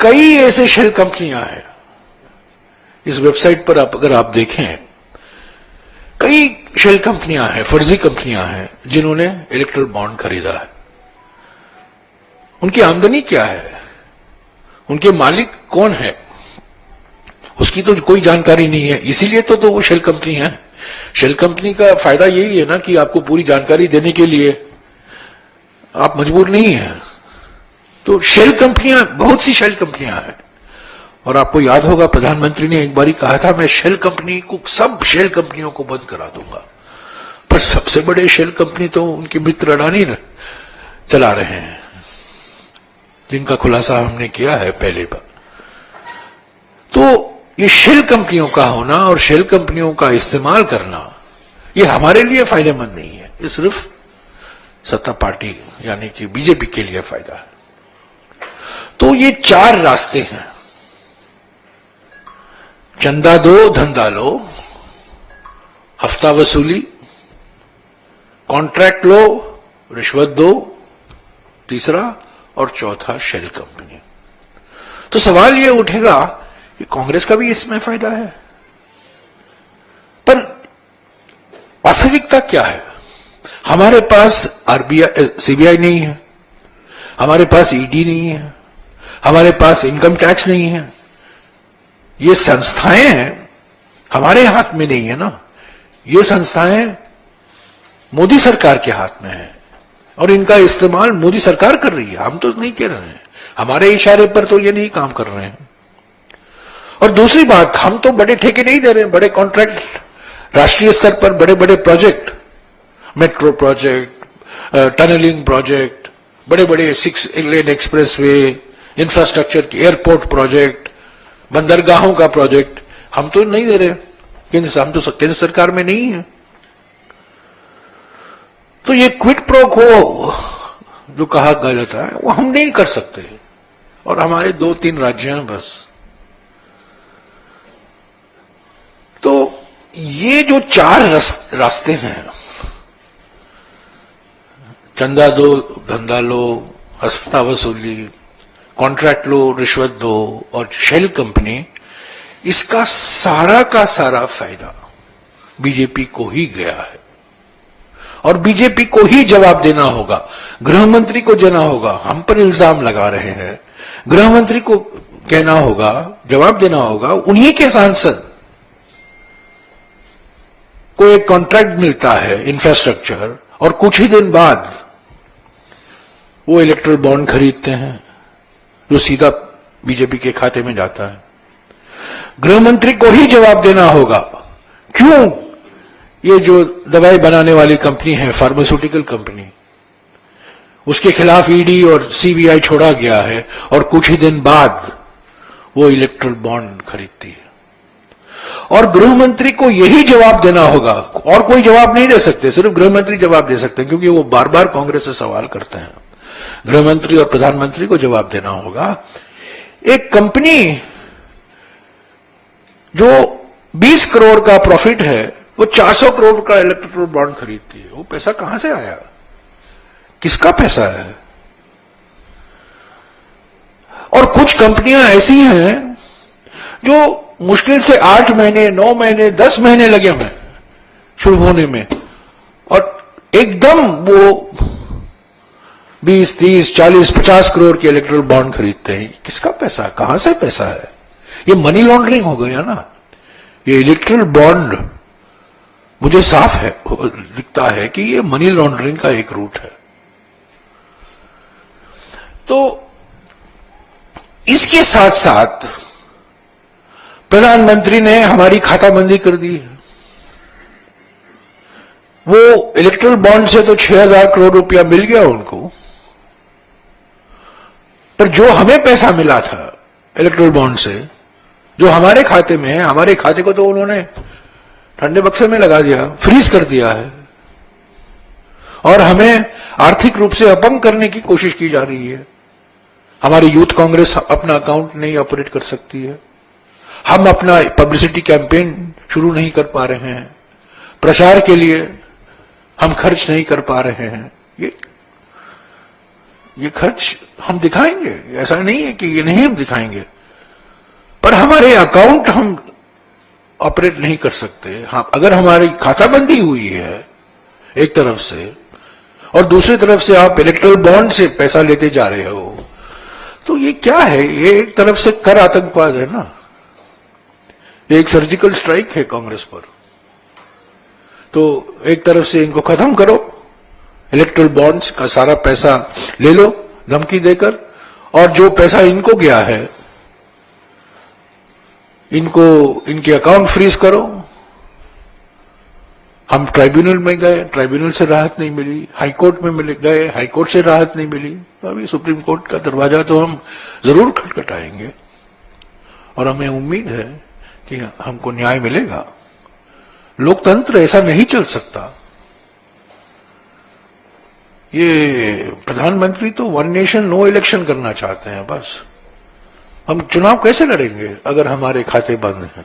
कई ऐसे शेल कंपनियां हैं, इस वेबसाइट पर अगर आप देखें, कई शेल कंपनियां हैं, फर्जी कंपनियां हैं जिन्होंने इलेक्ट्रल बॉन्ड खरीदा है। उनकी आमदनी क्या है, उनके मालिक कौन है, उसकी तो कोई जानकारी नहीं है। इसीलिए तो वो शेल कंपनी है। शेल कंपनी का फायदा यही है ना कि आपको पूरी जानकारी देने के लिए आप मजबूर नहीं है। तो शेल कंपनियां, बहुत सी शेल कंपनियां हैं। और आपको याद होगा प्रधानमंत्री ने एक बारी कहा था, मैं शेल कंपनी को, सब शेल कंपनियों को बंद करा दूंगा। पर सबसे बड़े शेल कंपनी तो उनके मित्र अडानी चला रहे हैं, जिनका खुलासा हमने किया है पहले पर। तो ये शेल कंपनियों का होना और शेल कंपनियों का इस्तेमाल करना, ये हमारे लिए फायदेमंद नहीं है। ये सिर्फ सत्ता पार्टी यानी कि बीजेपी के लिए फायदा है। तो ये चार रास्ते हैं, चंदा दो धंधा लो, हफ्ता वसूली, कॉन्ट्रैक्ट लो, रिश्वत दो, तीसरा और चौथा शेल कंपनी। तो सवाल यह उठेगा कि कांग्रेस का भी इसमें फायदा है, पर वास्तविकता क्या है? हमारे पास आरबीआई, सीबीआई नहीं है, हमारे पास ईडी नहीं है, हमारे पास इनकम टैक्स नहीं है। ये संस्थाएं हैं, हमारे हाथ में नहीं है ना। ये संस्थाएं मोदी सरकार के हाथ में है और इनका इस्तेमाल मोदी सरकार कर रही है, हम तो नहीं कह रहे हैं। हमारे इशारे पर तो ये नहीं काम कर रहे हैं। और दूसरी बात, हम तो बड़े ठेके नहीं दे रहे हैं, बड़े कॉन्ट्रैक्ट, राष्ट्रीय स्तर पर बड़े बड़े project, metro project, tunnelling project, बड़े बड़े 6 लेन एक्सप्रेसवे, इंफ्रास्ट्रक्चर की, एयरपोर्ट प्रोजेक्ट, बंदरगाहों का प्रोजेक्ट, हम तो नहीं दे रहे। हम तो केंद्र सरकार में नहीं है। तो ये क्विड प्रो को जो कहा जाता है वो हम नहीं कर सकते। और हमारे 2-3 राज्य हैं बस। तो ये जो चार रास्ते हैं, चंदा दो धंधा लो, हफ्ता वसूली, कॉन्ट्रैक्ट लो, रिश्वत दो और शेल कंपनी, इसका सारा का सारा फायदा बीजेपी को ही गया है। और बीजेपी को ही जवाब देना होगा, गृह मंत्री को देना होगा। हम पर इल्जाम लगा रहे हैं, गृह मंत्री को कहना होगा, जवाब देना होगा। उन्हीं के सांसद को एक कॉन्ट्रैक्ट मिलता है इंफ्रास्ट्रक्चर, और कुछ ही दिन बाद वो इलेक्ट्रल बॉन्ड खरीदते हैं जो सीधा बीजेपी के खाते में जाता है। गृह मंत्री को ही जवाब देना होगा क्यों ये जो दवाई बनाने वाली कंपनी है, फार्मास्यूटिकल कंपनी, उसके खिलाफ ईडी और सीबीआई छोड़ा गया है और कुछ ही दिन बाद वो इलेक्ट्रल बॉन्ड खरीदती है। और गृह मंत्री को यही जवाब देना होगा, और कोई जवाब नहीं दे सकते, सिर्फ गृह मंत्री जवाब दे सकते हैं, क्योंकि वो बार बार कांग्रेस से सवाल करते हैं। गृह मंत्री और प्रधानमंत्री को जवाब देना होगा, एक कंपनी जो 20 करोड़ का प्रॉफिट है वो 400 करोड़ का इलेक्ट्रल बॉन्ड खरीदती है, वो पैसा कहां से आया, किसका पैसा है? और कुछ कंपनियां ऐसी हैं जो मुश्किल से 8 महीने, 9 महीने, 10 महीने लगे हुए शुरू होने में, और एकदम वो 20, 30, 40, 50 करोड़ के इलेक्ट्रल बॉन्ड खरीदते हैं। किसका पैसा, कहां से पैसा है? ये मनी लॉन्ड्रिंग हो गया ना। ये इलेक्ट्रल बॉन्ड मुझे साफ है, दिखता है कि ये मनी लॉन्ड्रिंग का एक रूट है। तो इसके साथ साथ प्रधानमंत्री ने हमारी खाताबंदी कर दी है। वो इलेक्ट्रल बॉन्ड से तो 6,000 करोड़ रुपया मिल गया उनको, पर जो हमें पैसा मिला था इलेक्ट्रल बॉन्ड से, जो हमारे खाते में है, हमारे खाते को तो उन्होंने ठंडे बक्से में लगा दिया, फ्रीज कर दिया है। और हमें आर्थिक रूप से अपंग करने की कोशिश की जा रही है। हमारी यूथ कांग्रेस अपना अकाउंट नहीं ऑपरेट कर सकती है, हम अपना पब्लिसिटी कैंपेन शुरू नहीं कर पा रहे हैं, प्रचार के लिए हम खर्च नहीं कर पा रहे हैं। ये ये खर्च हम दिखाएंगे, ऐसा नहीं है कि ये नहीं हम दिखाएंगे, पर हमारे अकाउंट हम ऑपरेट नहीं कर सकते। हाँ, अगर हमारी खाताबंदी हुई है एक तरफ से और दूसरी तरफ से आप इलेक्ट्रल बॉन्ड से पैसा लेते जा रहे हो, तो ये क्या है? ये एक तरफ से कर आतंकवाद है ना, ये एक सर्जिकल स्ट्राइक है कांग्रेस पर। तो एक तरफ से इनको खत्म करो, इलेक्ट्रल बॉन्ड्स का सारा पैसा ले लो धमकी देकर, और जो पैसा इनको गया है इनको इनके अकाउंट फ्रीज करो। हम ट्राइब्यूनल में गए, ट्राइब्यूनल से राहत नहीं मिली, हाईकोर्ट में मिल गए, हाईकोर्ट से राहत नहीं मिली, तो अभी सुप्रीम कोर्ट का दरवाजा तो हम जरूर खटखटाएंगे और हमें उम्मीद है कि हमको न्याय मिलेगा। लोकतंत्र ऐसा नहीं चल सकता। ये प्रधानमंत्री तो वन नेशन नो इलेक्शन करना चाहते हैं बस। हम चुनाव कैसे लड़ेंगे अगर हमारे खाते बंद हैं?